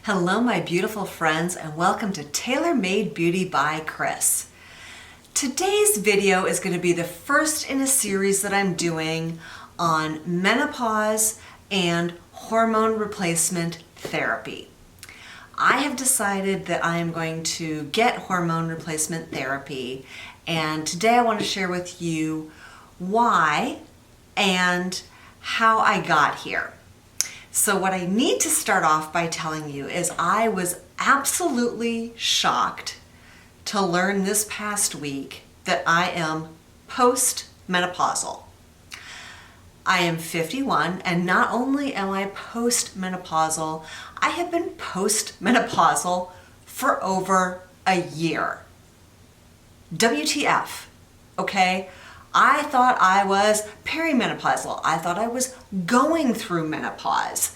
Hello, my beautiful friends, and welcome to Tailor Made Beauty by Kris. Today's video is going to be the first in a series that I'm doing on menopause and hormone replacement therapy. I have decided that I am going to get hormone replacement therapy, and today I want to share with you why and how I got here. So what I need to start off by telling you is I was absolutely shocked to learn this past week that I am post-menopausal. I am 51, and not only am I post-menopausal, I have been post-menopausal for over a year. WTF, okay? I thought I was perimenopausal. I thought I was going through menopause.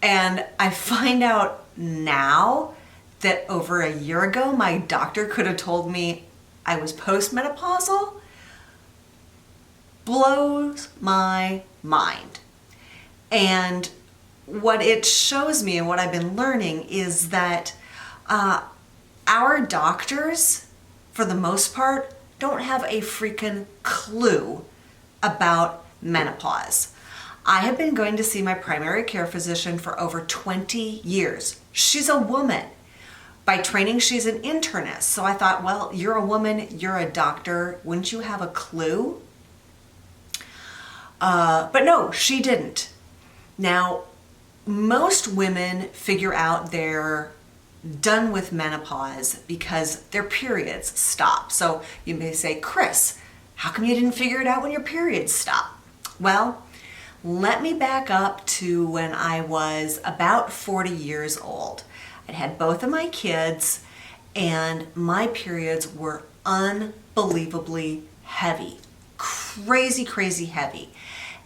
And I find out now that over a year ago, my doctor could have told me I was postmenopausal. Blows my mind. And what it shows me and what I've been learning is that our doctors, for the most part, don't have a freaking clue about menopause. I have been going to see my primary care physician for over 20 years. She's a woman. By training, she's an internist. So I thought, well, you're a woman, you're a doctor, wouldn't you have a clue? But no, she didn't. Now, most women figure out they're done with menopause because their periods stop. So you may say, Kris, how come you didn't figure it out when your periods stop? Well, let me back up to when I was about 40 years old. I'd had both of my kids and my periods were unbelievably heavy, crazy heavy.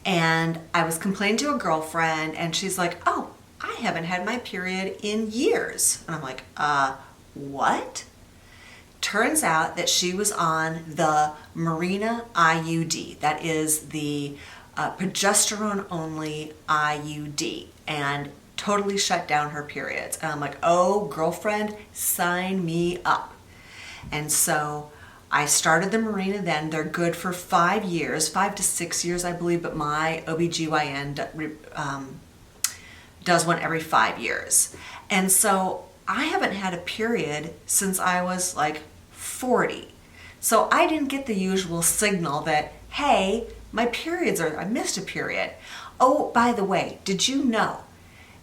And I was complaining to a girlfriend and she's like, oh, I haven't had my period in years. And I'm like, what? Turns out that she was on the Mirena Iud. That is the progesterone-only IUD, and totally shut down her periods. And I'm like, oh, girlfriend, sign me up. And so I started the Mirena then. They're good for 5 years, 5 to 6 years, I believe, but my OBGYN does one every 5 years. And so I haven't had a period since I was like 40. So I didn't get the usual signal that, hey, my periods I missed a period. Oh, by the way, did you know?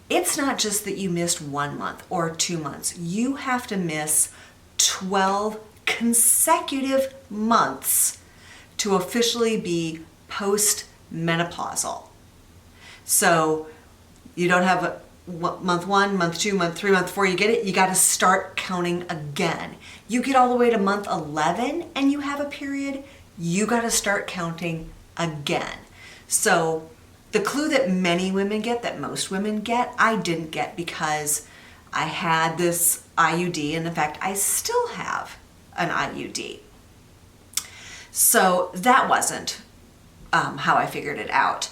It's not just that you missed 1 month or 2 months. You have to miss 12 consecutive months to officially be post-menopausal. So you don't have month 1, month 2, month 3, month 4, you get it? You got to start counting again. You get all the way to month 11 and you have a period, you got to start counting again. So the clue that many women get, that most women get, I didn't get because I had this IUD, and in fact, I still have an IUD. So that wasn't how I figured it out.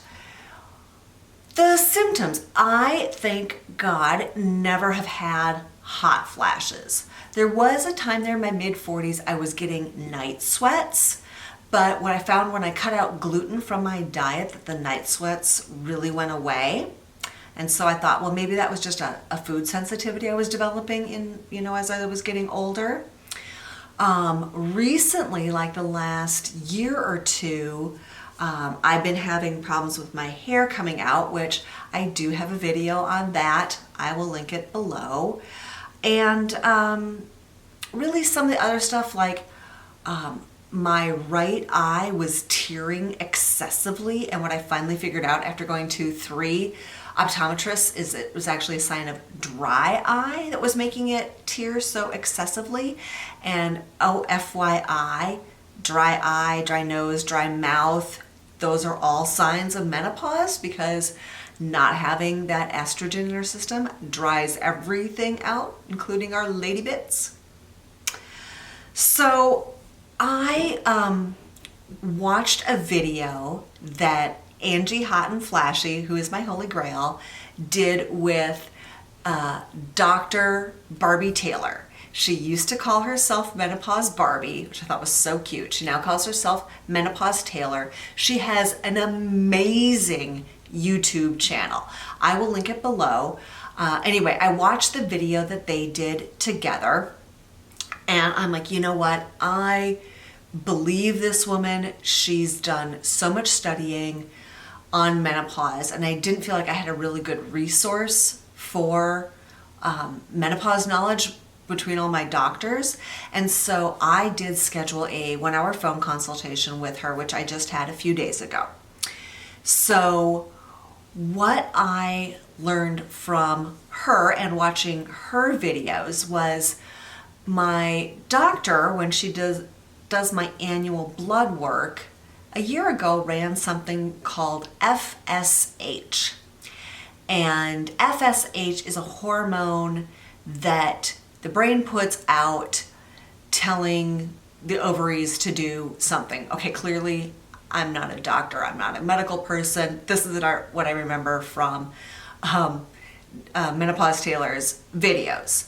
The symptoms, I thank God never have had hot flashes. There was a time there in my mid-40s I was getting night sweats, but what I found when I cut out gluten from my diet that the night sweats really went away. And so I thought, well, maybe that was just a food sensitivity I was developing as I was getting older. Recently, like the last year or two, I've been having problems with my hair coming out, which I do have a video on that. I will link it below. And really some of the other stuff, like my right eye was tearing excessively, and what I finally figured out after going to 3 optometrists is it was actually a sign of dry eye that was making it tear so excessively. And oh, FYI, dry eye, dry nose, dry mouth, those are all signs of menopause, because not having that estrogen in our system dries everything out, including our lady bits. So I watched a video that Angie Hot and Flashy, who is my holy grail, did with Dr. Barbie Taylor. She used to call herself Menopause Barbie, which I thought was so cute. She now calls herself Menopause Taylor. She has an amazing YouTube channel. I will link it below. Anyway, I watched the video that they did together, and I'm like, you know what? I believe this woman. She's done so much studying on menopause, and I didn't feel like I had a really good resource for menopause knowledge between all my doctors. And so I did schedule a 1-hour phone consultation with her, which I just had a few days ago. So what I learned from her and watching her videos was my doctor, when she does my annual blood work, a year ago ran something called FSH. And FSH is a hormone that the brain puts out telling the ovaries to do something. Okay, clearly I'm not a doctor, I'm not a medical person. This is what I remember from Menopause Taylor's videos.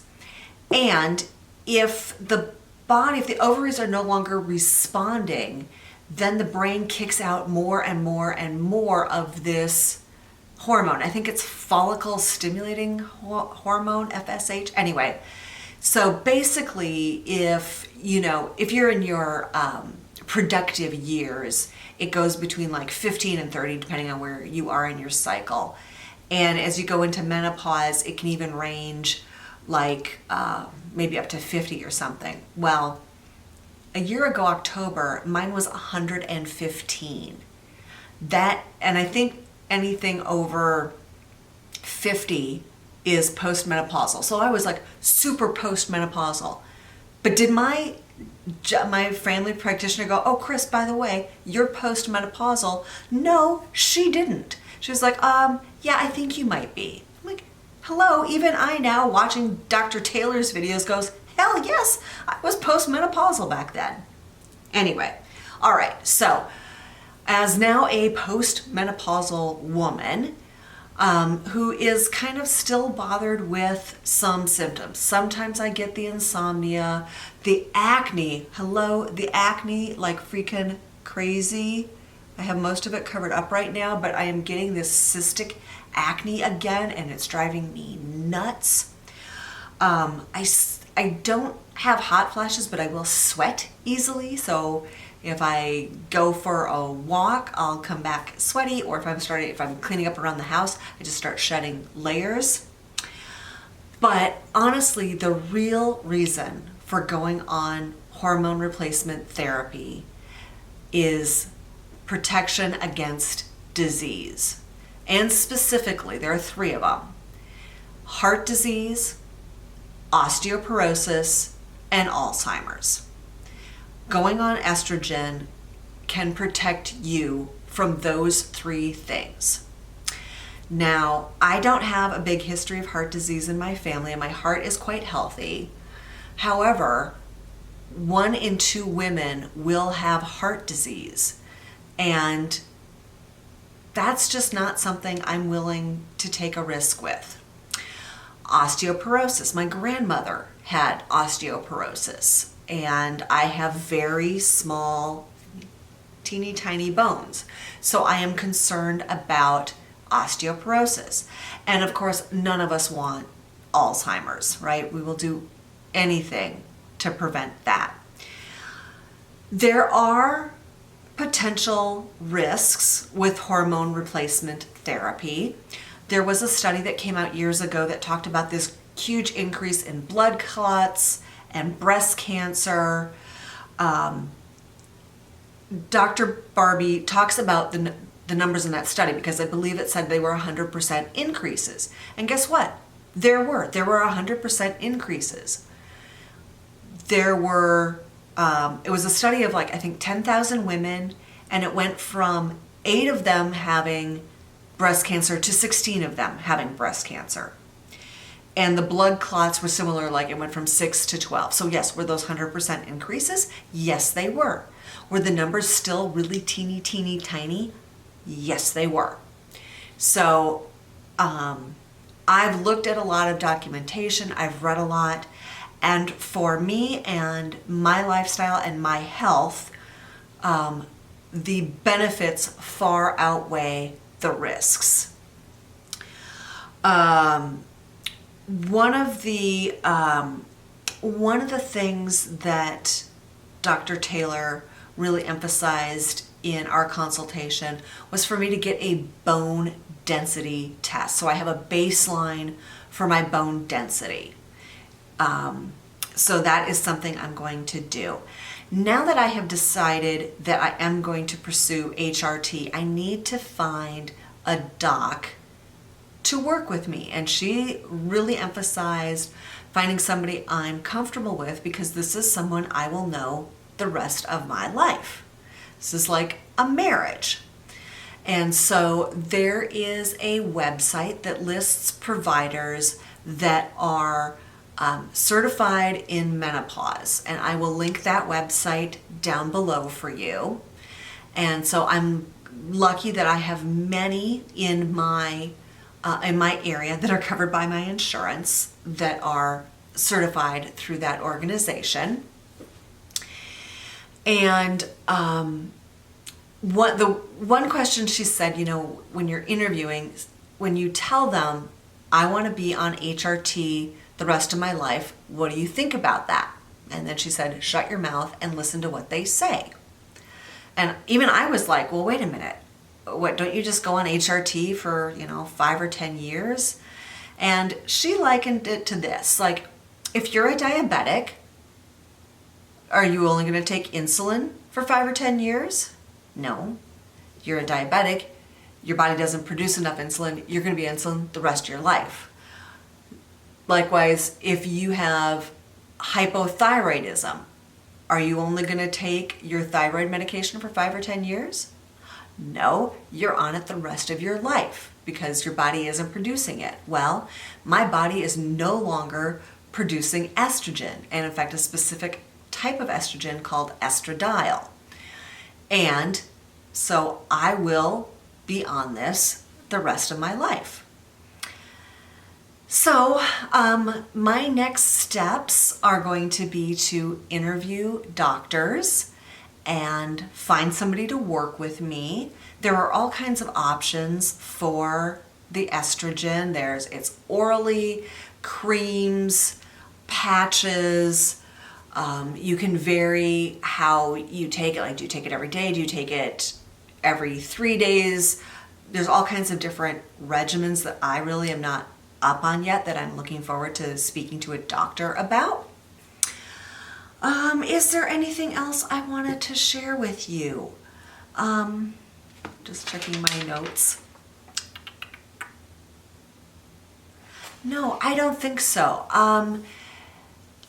And if the ovaries are no longer responding, then the brain kicks out more and more and more of this hormone. I think it's follicle stimulating hormone, FSH. Anyway, so basically, if you're in your productive years, it goes between like 15 and 30, depending on where you are in your cycle. And as you go into menopause, it can even range like maybe up to 50 or something. Well, a year ago, October, mine was 115. And I think anything over 50 is postmenopausal. So I was like super postmenopausal. But did my family practitioner go, "Oh, Kris, by the way, you're postmenopausal"? No, she didn't. She was like, yeah, I think you might be. I'm like, hello, even I now watching Dr. Taylor's videos goes, hell yes, I was postmenopausal back then. Anyway, all right, so as now a postmenopausal woman who is kind of still bothered with some symptoms. Sometimes I get the insomnia, the acne, the acne like freaking crazy. I have most of it covered up right now, but I am getting this cystic acne again, and it's driving me nuts. I don't have hot flashes, but I will sweat easily. So if I go for a walk, I'll come back sweaty, or if I'm cleaning up around the house, I just start shedding layers. But honestly, the real reason for going on hormone replacement therapy is protection against disease. And specifically, there are 3 of them: heart disease, osteoporosis, and Alzheimer's. Going on estrogen can protect you from those 3 things. Now, I don't have a big history of heart disease in my family, and my heart is quite healthy. However, 1 in 2 women will have heart disease, and that's just not something I'm willing to take a risk with. Osteoporosis. My grandmother had osteoporosis, and I have very small, teeny tiny bones. So I am concerned about osteoporosis. And of course, none of us want Alzheimer's, right? We will do anything to prevent that. There are potential risks with hormone replacement therapy. There was a study that came out years ago that talked about this huge increase in blood clots and breast cancer. Dr. Barbie talks about the numbers in that study, because I believe it said they were 100% increases. And guess what? There were 100% increases. There were, it was a study of like, I think 10,000 women, and it went from 8 of them having breast cancer to 16 of them having breast cancer. And the blood clots were similar, like it went from 6 to 12. So yes, were those 100% increases? Yes, they were. Were the numbers still really teeny, teeny, tiny? Yes, they were. So I've looked at a lot of documentation, I've read a lot, and for me and my lifestyle and my health, the benefits far outweigh the risks. One of the things that Dr. Taylor really emphasized in our consultation was for me to get a bone density test. So I have a baseline for my bone density. So that is something I'm going to do. Now that I have decided that I am going to pursue HRT, I need to find a doc to work with me. And she really emphasized finding somebody I'm comfortable with, because this is someone I will know the rest of my life. This is like a marriage. And so there is a website that lists providers that are certified in menopause, and I will link that website down below for you. And so I'm lucky that I have many in my area that are covered by my insurance that are certified through that organization. And one question she said, when you're interviewing, when you tell them, I want to be on HRT the rest of my life, what do you think about that? And then she said, shut your mouth and listen to what they say. And even I was like, well, wait a minute. What, don't you just go on HRT for, 5 or 10 years? And she likened it to this. Like, if you're a diabetic, are you only going to take insulin for 5 or 10 years? No. You're a diabetic, your body doesn't produce enough insulin, you're going to be insulin the rest of your life. Likewise, if you have hypothyroidism, are you only going to take your thyroid medication for 5 or 10 years? No, you're on it the rest of your life because your body isn't producing it. Well, my body is no longer producing estrogen, and in fact, a specific type of estrogen called estradiol. And so I will be on this the rest of my life. So my next steps are going to be to interview doctors and find somebody to work with me. There are all kinds of options for the estrogen. It's orally, creams, patches. You can vary how you take it. Like, do you take it every day? Do you take it every 3 days? There's all kinds of different regimens that I really am not up on yet, that I'm looking forward to speaking to a doctor about. Is there anything else I wanted to share with you? Just checking my notes. No, I don't think so.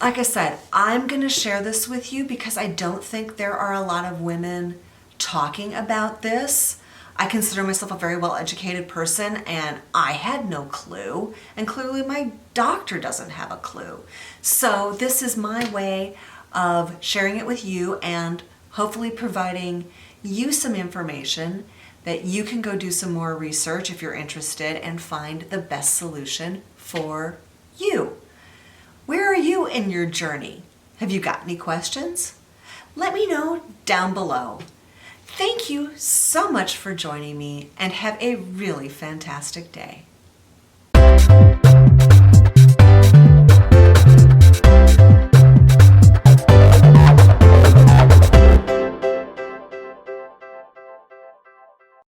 Like I said, I'm going to share this with you because I don't think there are a lot of women talking about this. I consider myself a very well-educated person, and I had no clue, and clearly my doctor doesn't have a clue. So this is my way of sharing it with you and hopefully providing you some information that you can go do some more research if you're interested and find the best solution for you. Where are you in your journey? Have you got any questions? Let me know down below. Thank you so much for joining me, and have a really fantastic day.